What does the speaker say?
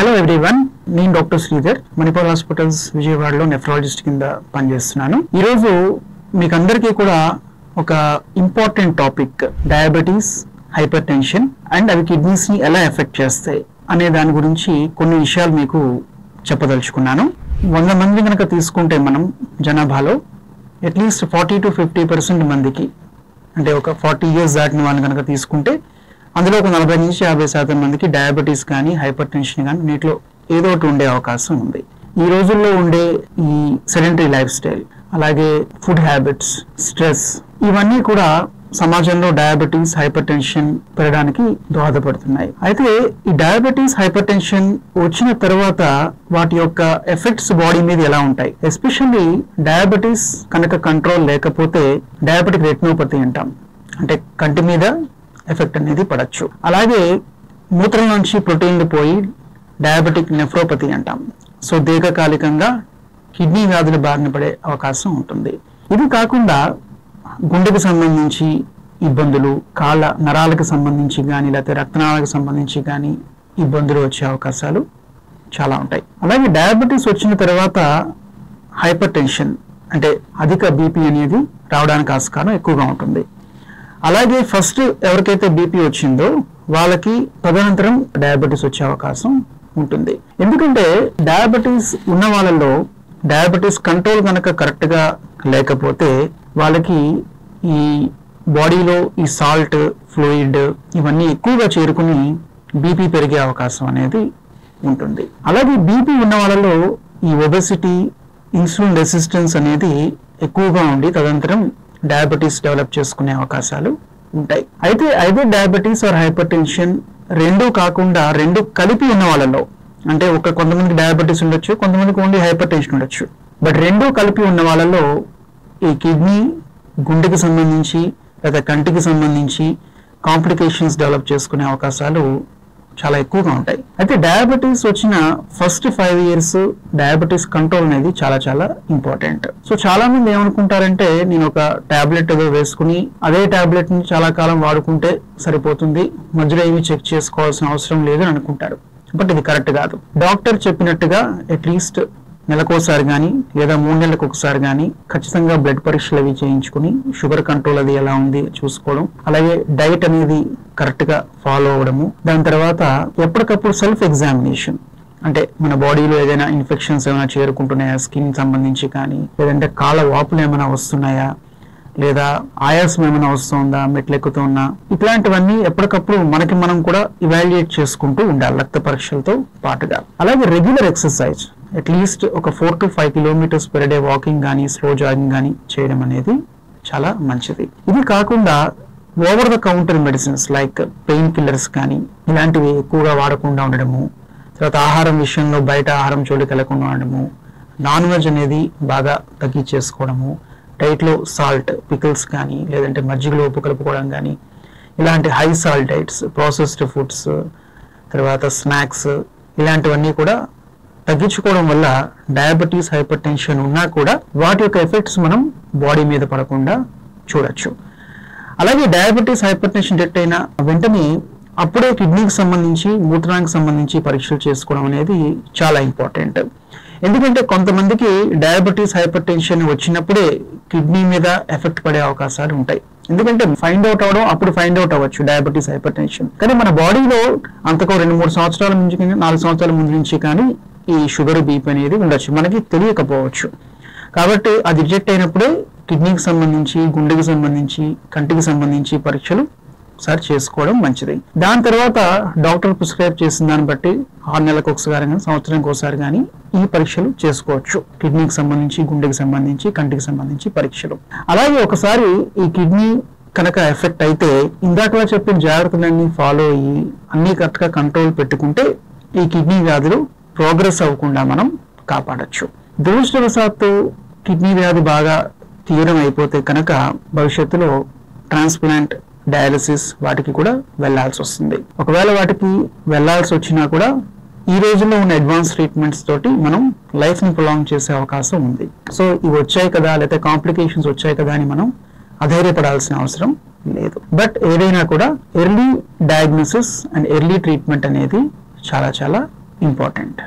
Hello everyone, నేను doctor Sridhar, Manipal hospitals విజయవాడలో nephrologist కింద పనిచేస్తున్నాను. ఈరోజు మీకు అందరికీ కూడా ఒక important topic diabetes, hyper tension and అవి కిడ్నీస్ ని ఎలా ఎఫెక్ట్ చేస్తాయి అనే దాని గురించి కొన్ని విషయాలు మీకు చెప్పదలుచుకున్నాను. 100 మంది కనుక తీసుకుంటే మనం జనాభాలో అట్లీస్ట్ 40 to 50% మందికి, అంటే ఒక 40 years దాటిన వాళ్ళని కనుక తీసుకుంటే అందులో ఒక 40 నుంచి 50% మందికి డయాబెటీస్ కానీ హైపర్ టెన్షన్ కానీ వీటిలో ఏదో ఒకటి ఉండే అవకాశం ఉంది. ఈ రోజుల్లో ఉండే ఈ సెడెంటరీ లైఫ్ స్టైల్, అలాగే ఫుడ్ హ్యాబిట్స్, స్ట్రెస్, ఇవన్నీ కూడా సమాజంలో డయాబెటీస్, హైపర్ టెన్షన్ పెరగడానికి దోహదపడుతున్నాయి. అయితే ఈ డయాబెటీస్, హైపర్ టెన్షన్ వచ్చిన తర్వాత వాటి యొక్క ఎఫెక్ట్స్ బాడీ మీద ఎలా ఉంటాయి, ఎస్పెషల్లీ డయాబెటీస్ కనుక కంట్రోల్ లేకపోతే డయాబెటిక్ రెటినోపతి అంటాం, అంటే కంటి మీద ఎఫెక్ట్ అనేది పడచ్చు. అలాగే మూత్రం నుంచి ప్రోటీన్లు పోయి డయాబెటిక్ నెఫ్రోపతి అంటాం. సో దీర్ఘకాలికంగా కిడ్నీ వ్యాధుల బారిన పడే అవకాశం ఉంటుంది. ఇది కాకుండా గుండెకు సంబంధించి ఇబ్బందులు, కాళ్ళ నరాలకు సంబంధించి కానీ లేకపోతే రక్తనాళాలకు సంబంధించి కానీ ఇబ్బందులు వచ్చే అవకాశాలు చాలా ఉంటాయి. అలాగే డయాబెటీస్ వచ్చిన తర్వాత హైపర్ టెన్షన్ అంటే అధిక బీపీ అనేది రావడానికి ఆస్కారం ఎక్కువగా ఉంటుంది. అలాగే ఫస్ట్ ఎవరికైతే బీపీ వచ్చిందో వాళ్ళకి తదనంతరం డయాబెటీస్ వచ్చే అవకాశం ఉంటుంది. ఎందుకంటే డయాబెటీస్ ఉన్న వాళ్ళలో డయాబెటీస్ కంట్రోల్ కనుక కరెక్ట్గా లేకపోతే వాళ్ళకి ఈ బాడీలో ఈ సాల్ట్, ఫ్లూయిడ్ ఇవన్నీ ఎక్కువగా చేరుకుని బీపీ పెరిగే అవకాశం అనేది ఉంటుంది. అలాగే బీపీ ఉన్న వాళ్ళలో ఈ ఒబెసిటీ, ఇన్సులిన్ రెసిస్టెన్స్ అనేది ఎక్కువగా ఉండి తదనంతరం డయాబెటీస్ డెవలప్ చేసుకునే అవకాశాలు ఉంటాయి. అయితే either diabetes or hyper tension రెండు కాకుండా రెండు కలిపి ఉన్న వాళ్ళలో, అంటే కొంతమందికి డయాబెటీస్ ఉండొచ్చు, కొంతమందికి ఓన్లీ హైపర్ టెన్షన్ ఉండొచ్చు, బట్ రెండు కలిపి ఉన్న వాళ్ళలో ఈ కిడ్నీ, గుండెకి సంబంధించి లేదా కంటికి సంబంధించి కాంప్లికేషన్స్ డెవలప్ చేసుకునే అవకాశాలు చాలా ఎక్కువగా ఉంటాయి. అయితే డయాబెటీస్ వచ్చిన ఫస్ట్ 5 years డయాబెటీస్ కంట్రోల్ అనేది చాలా చాలా ఇంపార్టెంట్. సో చాలా మంది ఏమనుకుంటారంటే నేను ఒక టాబ్లెట్ ఏదో వేసుకుని అదే టాబ్లెట్ ని చాలా కాలం వాడుకుంటే సరిపోతుంది, మధ్యలో ఏమి చెక్ చేసుకోవాల్సిన అవసరం లేదు అని అనుకుంటారు. బట్ ఇది కరెక్ట్ కాదు. డాక్టర్ చెప్పినట్టుగా అట్లీస్ట్ నెలకోసారి కానీ లేదా 3 నెలలకు ఒకసారి కానీ ఖచ్చితంగా బ్లడ్ పరీక్షలు అవి చేయించుకుని షుగర్ కంట్రోల్ అది ఎలా ఉంది చూసుకోవడం, అలాగే డైట్ అనేది కరెక్ట్ గా ఫాలో అవ్వడము, దాని తర్వాత ఎప్పటికప్పుడు సెల్ఫ్ ఎగ్జామినేషన్, అంటే మన బాడీలో ఏదైనా ఇన్ఫెక్షన్స్ ఏమైనా చేరుకుంటున్నాయా, స్కిన్ సంబంధించి కానీ, లేదంటే కాళ్ళ వాపులు ఏమైనా వస్తున్నాయా, లేదా ఆయాసం ఏమైనా వస్తుందా, మెట్లెక్కుతున్నా, ఇట్లాంటివన్నీ ఎప్పటికప్పుడు మనకి మనం కూడా ఇవాల్యుయేట్ చేసుకుంటూ ఉండాలి రక్త పరీక్షలతో పాటుగా. అలాగే రెగ్యులర్ ఎక్సర్సైజ్, అట్లీస్ట్ ఒక 4 to 5 kilometers per day walking కానీ స్లో జాగింగ్ కానీ చేయడం అనేది చాలా మంచిది. ఇది కాకుండా over the counter medicines like pain killers కానీ ఇలాంటివి ఎక్కువగా వాడకుండా ఉండడము, తర్వాత ఆహారం విషయంలో బయట ఆహారం జోలికి వెళ్లకుండా ఉండడము, నాన్ వెజ్ అనేది బాగా తగ్గించేసుకోవడము, డైట్లో సాల్ట్, పికిల్స్ కానీ లేదంటే మజ్జిగలో ఉప్పు కలుపుకోవడం కానీ, ఇలాంటి high salt diets, processed foods, తర్వాత స్నాక్స్ ఇలాంటివన్నీ కూడా తగ్గించుకోవడం వల్ల డయాబెటీస్, హైపర్ టెన్షన్ ఉన్నా కూడా వాటి యొక్క ఎఫెక్ట్స్ మనం బాడీ మీద పడకుండా చూడొచ్చు. అలాగే డయాబెటీస్, హైపర్ టెన్షన్ డిటెక్ట్ అయిన వెంటనే అప్పుడే కిడ్నీకి సంబంధించి, మూత్రానికి సంబంధించి పరీక్షలు చేసుకోవడం అనేది చాలా ఇంపార్టెంట్. ఎందుకంటే కొంతమందికి డయాబెటీస్, హైపర్ టెన్షన్ వచ్చినప్పుడే కిడ్నీ మీద ఎఫెక్ట్ పడే అవకాశాలు ఉంటాయి. ఎందుకంటే ఫైండ్ అవుట్ అవడం అప్పుడు ఫైండ్ అవుట్ అవ్వచ్చు డయాబెటీస్, హైపర్ టెన్షన్, కానీ మన బాడీలో అంతకో 2-3 సంవత్సరాల నుంచి కానీ 4 సంవత్సరాల ముందు నుంచి కానీ ఈ షుగర్, బీపీ అనేది ఉండొచ్చు, మనకి తెలియకపోవచ్చు. కాబట్టి అది డిటెక్ట్ అయినప్పుడే కిడ్నీకి సంబంధించి, గుండెకి సంబంధించి, కంటికి సంబంధించి పరీక్షలు ఒకసారి చేసుకోవడం మంచిది. దాని తర్వాత డాక్టర్ ప్రిస్క్రైబ్ చేసిన దాన్ని బట్టి 6 నెలలకు ఒకసారి కానీ సంవత్సరానికి ఒకసారి కానీ ఈ పరీక్షలు చేసుకోవచ్చు. కిడ్నీకి సంబంధించి, గుండెకి సంబంధించి, కంటికి సంబంధించి పరీక్షలు. అలాగే ఒకసారి ఈ కిడ్నీ కనుక ఎఫెక్ట్ అయితే ఇందాకలా చెప్పిన జాగ్రత్తలన్నీ ఫాలో అయ్యి అన్ని కరెక్ట్గా కంట్రోల్ పెట్టుకుంటే ఈ కిడ్నీ వ్యాధులు ప్రోగ్రెస్ అవ్వకుండా మనం కాపాడచ్చు. దురదృష్టవశాత్తు కిడ్నీ వ్యాధి బాగా తీవ్రం అయిపోతే కనుక భవిష్యత్తులో ట్రాన్స్ప్లాంట్, డయాలసిస్ వాటికి కూడా వెళ్లాల్సి వస్తుంది. ఒకవేళ వాటికి వెళ్లాల్సి వచ్చినా కూడా ఈ రోజుల్లో ఉన్న అడ్వాన్స్ ట్రీట్మెంట్స్ తోటి మనం లైఫ్ ని ప్రొలాంగ్ చేసే అవకాశం ఉంది. సో ఇవి వచ్చాయి కదా, లేకపోతే కాంప్లికేషన్స్ వచ్చాయి కదా అని మనం అధైర్యపడాల్సిన అవసరం లేదు. బట్ ఏదైనా కూడా early diagnosis and early treatment అనేది చాలా చాలా ఇంపార్టెంట్.